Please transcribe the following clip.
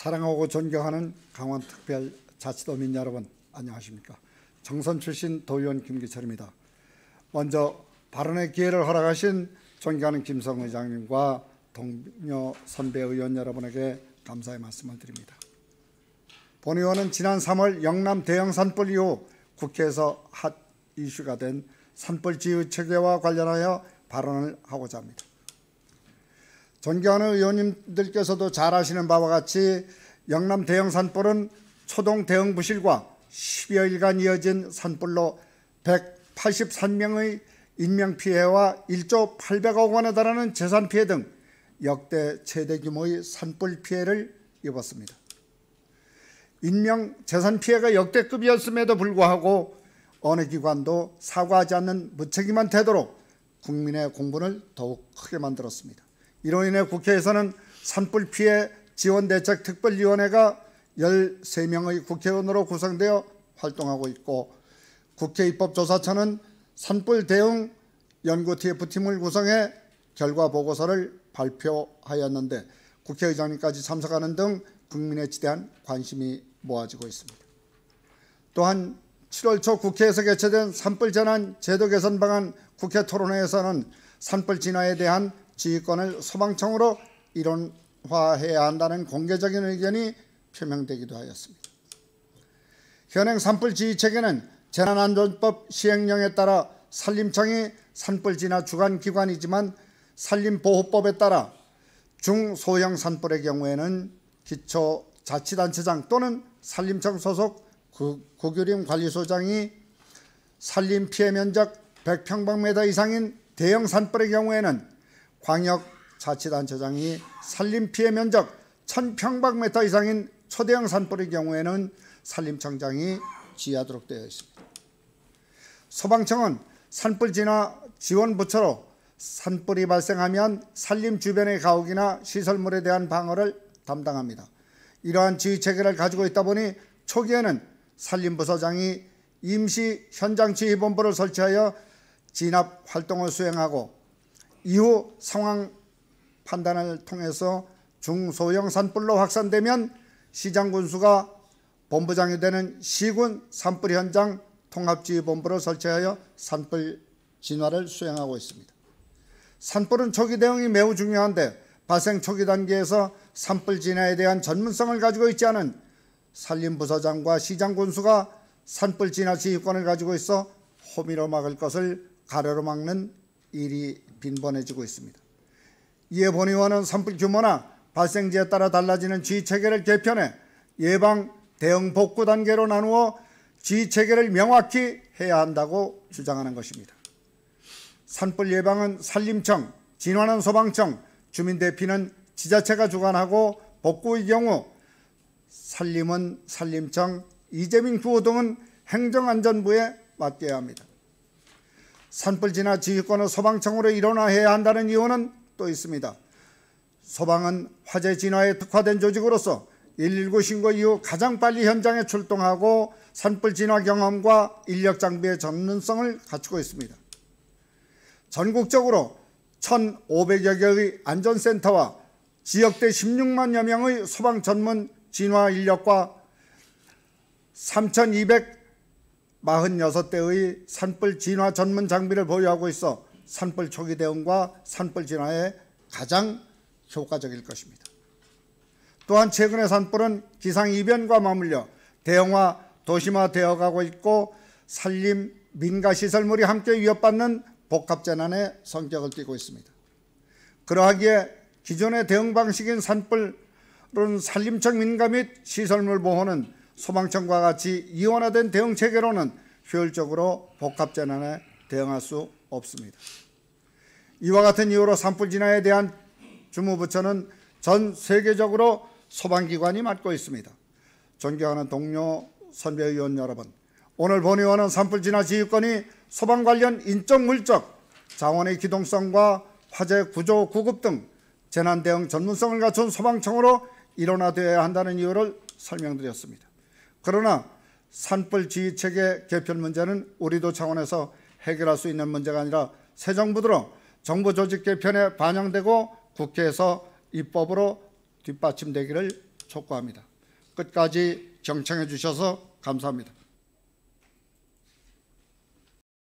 사랑하고 존경하는 강원특별자치도민 여러분, 안녕하십니까. 정선 출신 도의원 김기철입니다. 먼저 발언의 기회를 허락하신 존경하는 김성 의장님과 동료 선배 의원 여러분에게 감사의 말씀을 드립니다. 본 의원은 지난 3월 영남 대형 산불 이후 국회에서 핫 이슈가 된 산불 지휘 체계와 관련하여 발언을 하고자 합니다. 존경하는 의원님들께서도 잘 아시는 바와 같이 영남 대형 산불은 초동 대응 부실과 10여일간 이어진 산불로 183명의 인명피해와 1조 800억 원에 달하는 재산피해 등 역대 최대 규모의 산불 피해를 입었습니다. 인명 재산 피해가 역대급이었음에도 불구하고 어느 기관도 사과하지 않는 무책임한 태도로 국민의 공분을 더욱 크게 만들었습니다. 이로 인해 국회에서는 산불 피해 지원대책 특별위원회가 13명의 국회의원으로 구성되어 활동하고 있고, 국회 입법조사처는 산불 대응 연구 TF팀을 구성해 결과 보고서를 발표하였는데 국회의장님까지 참석하는 등 국민의 지대한 관심이 모아지고 있습니다. 또한 7월 초 국회에서 개최된 산불 재난 제도 개선 방안 국회 토론회에서는 산불 진화에 대한 지휘권을 소방청으로 이론화해야 한다는 공개적인 의견이 표명되기도 하였습니다. 현행 산불 지휘 체계는 재난안전법 시행령에 따라 산림청이 산불 진화 주관 기관이지만 산림보호법에 따라 중소형 산불의 경우에는 기초자치단체장 또는 산림청 소속 국유림관리소장이 산림 피해 면적 100평방미터 이상인 대형 산불의 경우에는 광역자치단체장이 산림 피해 면적 1000평방미터 이상인 초대형 산불의 경우에는 산림청장이 지휘하도록 되어 있습니다. 소방청은 산불 진화 지원부처로 산불이 발생하면 산림 주변의 가옥이나 시설물에 대한 방어를 담당합니다. 이러한 지휘체계를 가지고 있다 보니 초기에는 산림부서장이 임시 현장지휘본부를 설치하여 진압 활동을 수행하고, 이후 상황 판단을 통해서 중소형 산불로 확산되면 시장군수가 본부장이 되는 시군 산불 현장 통합지휘본부를 설치하여 산불 진화를 수행하고 있습니다. 산불은 초기 대응이 매우 중요한데 발생 초기 단계에서 산불 진화에 대한 전문성을 가지고 있지 않은 산림부서장과 시장군수가 산불 진화 지휘권을 가지고 있어 호미로 막을 것을 가로로 막는 일이 빈번해지고 있습니다. 이에 본 의원은 산불 규모나 발생지에 따라 달라지는 지휘체계를 개편해 예방, 대응, 복구 단계로 나누어 지휘체계를 명확히 해야 한다고 주장하는 것입니다. 산불 예방은 산림청, 진화는 소방청, 주민대피는 지자체가 주관하고, 복구의 경우 산림은 산림청, 이재민 구호 등은 행정안전부에 맡겨야 합니다. 산불 진화 지휘권을 소방청으로 일원화해야 한다는 이유는 또 있습니다. 소방은 화재 진화에 특화된 조직으로서 119 신고 이후 가장 빨리 현장에 출동하고 산불 진화 경험과 인력 장비의 전문성을 갖추고 있습니다. 전국적으로 1,500여 개의 안전센터와 지역대 16만여 명의 소방 전문 진화 인력과 3,246대의 산불 진화 전문 장비를 보유하고 있어 산불 초기 대응과 산불 진화에 가장 효과적일 것입니다. 또한 최근의 산불은 기상이변과 맞물려 대형화, 도심화되어 가고 있고 산림, 민가 시설물이 함께 위협받는 복합재난의 성격을 띠고 있습니다. 그러하기에 기존의 대응 방식인 산불은 산림청 민가 및 시설물 보호는 소방청과 같이 이원화된 대응 체계로는 효율적으로 복합재난에 대응할 수 없습니다. 이와 같은 이유로 산불 진화에 대한 주무부처는 전 세계적으로 소방기관이 맡고 있습니다. 존경하는 동료 선배의원 여러분, 오늘 본 의원은 산불 진화 지휘권이 소방 관련 인적 물적 자원의 기동성과 화재 구조 구급 등 재난 대응 전문성을 갖춘 소방청으로 일원화되어야 한다는 이유를 설명드렸습니다. 그러나 산불 지휘 체계 개편 문제는 우리도 차원에서 해결할 수 있는 문제가 아니라 새 정부 들어 정부 조직 개편에 반영되고 국회에서 입법으로 뒷받침되기를 촉구합니다. 끝까지 경청해 주셔서 감사합니다.